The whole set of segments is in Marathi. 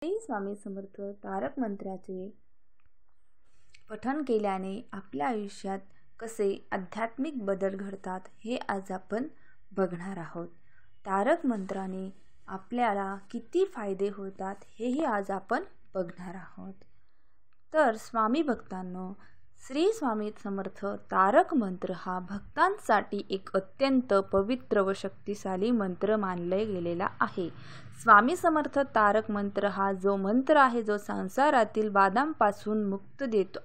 श्री स्वामी समर्थ तारक मंत्राचे पठण केल्याने आपल्या आयुष्यात कसे आध्यात्मिक बदल घडतात हे आज आपण बघणार आहोत. तारक मंत्राने आपल्याला किती फायदे होतात हेही आज आपण बघणार आहोत. तर स्वामी भक्तांनो, श्री स्वामी समर्थ तारक मंत्र हा भक्तांसाठी एक अत्यंत पवित्र व शक्तिशाली मंत्र मानला गेलेला आहे. स्वामी समर्थ तारक मंत्र हा जो मंत्र आहे जो संसारातील बाधांपासून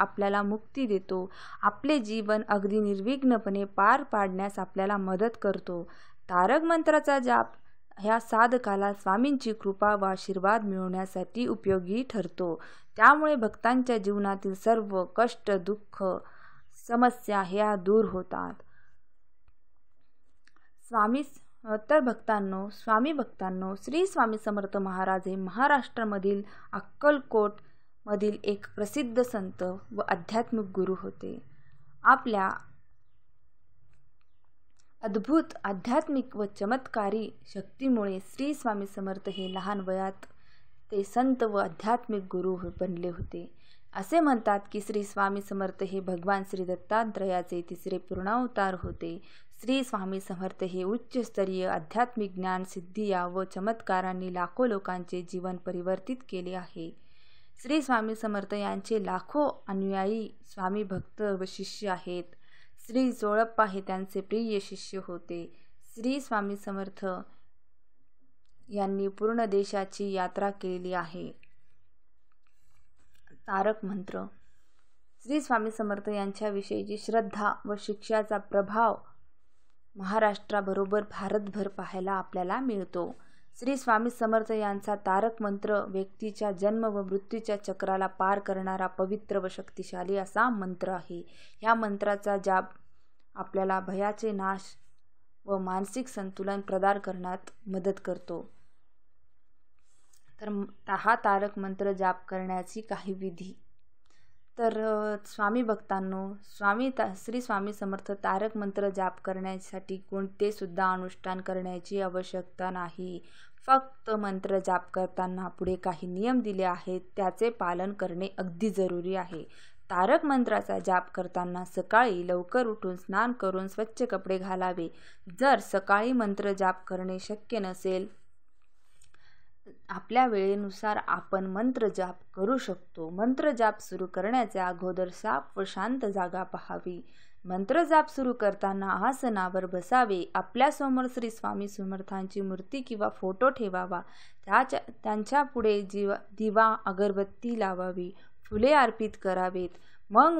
आपल्याला मुक्ती देतो, आपले जीवन अगदी निर्विघ्नपणे पार पाडण्यास आपल्याला मदत करतो. तारक मंत्राचा जाप ह्या साधकाला स्वामींची कृपा व आशीर्वाद मिळवण्यासाठी उपयोगी ठरतो. त्यामुळे भक्तांच्या जीवनातील सर्व कष्ट, दुःख, समस्या ह्या दूर होतात. स्वामी भक्तांनो, श्री स्वामी समर्थ महाराज हे महाराष्ट्रामधील अक्कलकोट मधील एक प्रसिद्ध संत व आध्यात्मिक गुरु होते. आपल्या अद्भुत आध्यात्मिक व चमत्कारी शक्तीमुळे श्री स्वामी समर्थ हे लहान वयात ते संत व आध्यात्मिक गुरु बनले होते. असे म्हणतात की श्री स्वामी समर्थ हे भगवान श्री दत्तात्रयाचे तिसरे पूर्णावतार होते. श्री स्वामी समर्थ हे उच्चस्तरीय आध्यात्मिक ज्ञान, सिद्धिया व चमत्कारांनी लाखो लोकांचे जीवन परिवर्तित केले आहे. श्री स्वामी समर्थ यांचे लाखो अनुयायी स्वामी भक्त व शिष्य आहेत. श्री जोळप्पा हे त्यांचे प्रिय शिष्य होते. श्री स्वामी समर्थ यांनी पूर्ण देशाची यात्रा केलेली आहे. तारक मंत्र. श्री स्वामी समर्थ यांच्याविषयीची श्रद्धा व शिक्षाचा प्रभाव महाराष्ट्राबरोबर भारतभर पाहायला आपल्याला मिळतो. श्री स्वामी समर्थ यांचा तारक मंत्र व्यक्तीच्या जन्म व मृत्यूच्या चक्राला पार करणारा पवित्र व शक्तिशाली असा मंत्र आहे. या मंत्राचा जाप आपल्याला भयाचे नाश व मानसिक संतुलन प्रदान करण्यात मदत करतो. तर हा तारक मंत्र जाप करण्याची काही विधी. तर स्वामी भक्तांनो, श्री स्वामी समर्थ तारक मंत्र जाप करण्यासाठी कोणते सुद्धा अनुष्ठान करण्याची आवश्यकता नाही. फक्त मंत्र जाप करताना पुढे काही नियम दिले आहेत त्याचे पालन करणे अगदी जरुरी आहे. तारक मंत्राचा जाप करताना सकाळी लवकर उठून स्नान करून स्वच्छ कपडे घालावे. जर सकाळी मंत्र जाप करणे शक्य नसेल, आपल्या वेळेनुसार आपण मंत्र जाप करू शकतो. मंत्र जाप सुरू करण्याच्या अगोदर साफ व शांत जागा पाहावी. मंत्र जाप सुरू करताना आसनावर बसावे. आपल्यासमोर श्री स्वामी समर्थांची मूर्ती किंवा फोटो ठेवावा. त्यांच्या पुढे दिवा, अगरबत्ती लावावी. फुले अर्पित करावेत. मग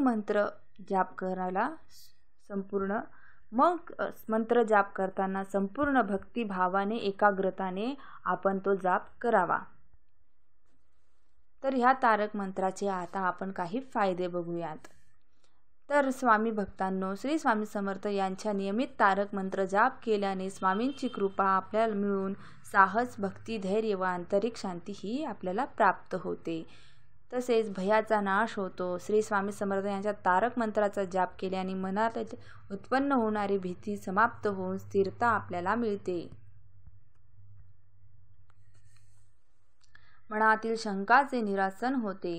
मंत्र जाप करताना संपूर्ण भक्तिभावाने, एकाग्रताने आपण तो जाप करावा. तर ह्या तारक मंत्राचे आता आपण काही फायदे बघूयात. तर स्वामी भक्तांनो, श्री स्वामी समर्थ यांच्या नियमित तारक मंत्र जाप केल्याने स्वामींची कृपा आपल्याला मिळून साहस, भक्ती, धैर्य व आंतरिक शांती ही आपल्याला प्राप्त होते. तसेच भयाचा नाश होतो. श्री स्वामी समर्थ यांच्या तारक मंत्राचा जाप केल्याने मनात उत्पन्न होणारी भीती समाप्त होऊन स्थिरता आपल्याला मिळते. मनातील शंकाचे निरासन होते.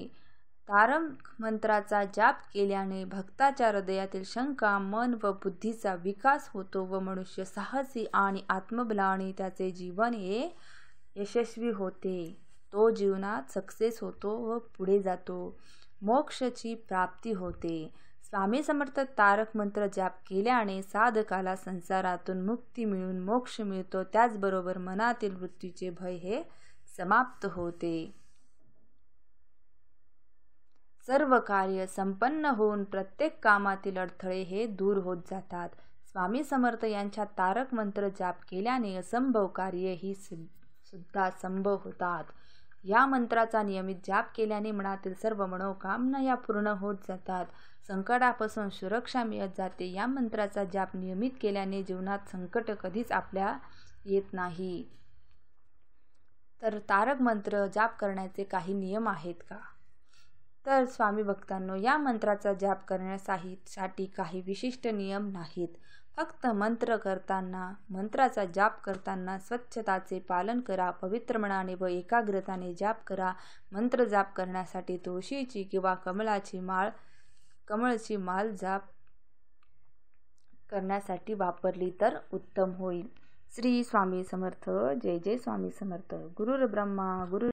तारक मंत्राचा जाप केल्याने भक्ताच्या हृदयातील शंका, मन व बुद्धीचा विकास होतो व मनुष्य साहसी आणि आत्मबलाने त्याचे जीवन हे यशस्वी होते. तो जीवनात सक्सेस होतो व पुढे जातो. मोक्षाची प्राप्ती होते. स्वामी समर्थ तारक मंत्र जाप केल्याने साधकाला संसारातून मुक्ती मिळून मोक्ष मिळतो. त्याचबरोबर मनातील मृत्यूचे भय हे समाप्त होते. सर्व कार्य संपन्न होऊन प्रत्येक कामातील अडथळे हे दूर होत जातात. स्वामी समर्थ यांच्या तारक मंत्र जाप केल्याने असंभव कार्य ही सुद्धा संभव होतात. या मंत्राचा नियमित जाप केल्याने मनातील सर्व मनोकामना या पूर्ण होत जातात. संकटापासून सुरक्षा मिळत जाते. या मंत्राचा जाप नियमित केल्याने जीवनात संकट कधीच आपल्या येत नाही. तर तारक मंत्र जाप करण्याचे काही नियम आहेत का? तर स्वामी भक्तांनो, या मंत्राचा जाप करण्यासाठी काही विशिष्ट नियम नाहीत. फक्त मंत्र करताना, मंत्राचा जाप करताना स्वच्छताचे पालन करा. पवित्र मनाने व एकाग्रताने जाप करा. मंत्र जाप करण्यासाठी तुळशीची किंवा कमळची माळ जाप करण्यासाठी वापरली तर उत्तम होईल. श्री स्वामी समर्थ. जय जय स्वामी समर्थ. गुरुर्ब्रह्मा गुरु